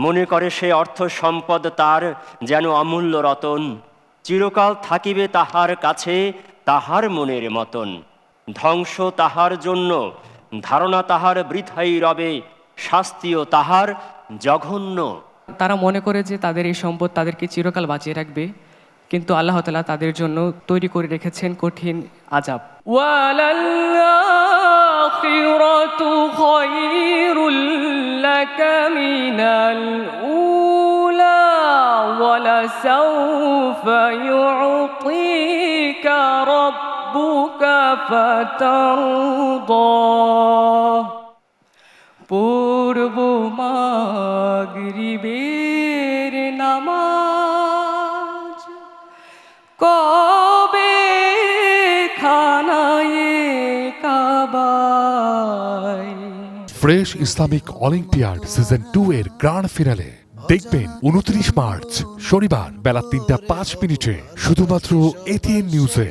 মনে করে সে অর্থ সম্পদ তার যেন অমূল্য রতন, চিরকাল থাকিবে তাহার কাছে তাহার মনের মতন। ধ্বংস তাহার জন্য, ধারণা তাহার বৃথাই রবে, শাস্তিও তাহার জঘন্য। তারা মনে করে যে তাদের এই সম্পদ তাদেরকে চিরকাল বাঁচিয়ে রাখবে, কিন্তু আল্লাহ তাআলা তাদের জন্য তৈরি করে রেখেছেন কঠিন আযাব। ওয়ালাল-আখিরাতু খায়রুল লাকা মিনাল উলা ওয়ালাসাউফা ইউতিকা রাব্বুকা ফাতারদা। পূর্ব মাগরিবের নামাজ কবে খানায়ে কাবায়। ফ্রেশ ইসলামিক অলিম্পিয়াড সিজন 2 এর গ্র্যান্ড ফিনালে দেখবেন 29 মার্চ শনিবার বেলা 3:05 শুধুমাত্র এটিএন নিউজে।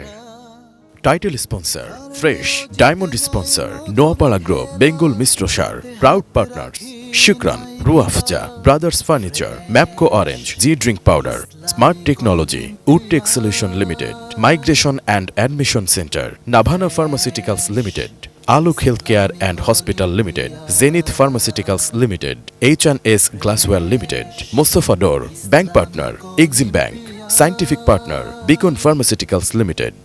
Title sponsor fresh, diamond sponsor Noapara group, Bengal মিশ্র সার, প্রাউড পার্টনার্স শুক্রান, Rooh Afza brothers furniture, Mapco orange, G drink powder, smart technology, Woodtech solution limited, migration and admission centre, Navana pharmaceuticals limited, Alok health care and hospital limited, Zenith pharmaceuticals limited, H&S glassware limited, Mostafa door, bank partner Exim bank, scientific partner Beacon pharmaceuticals limited.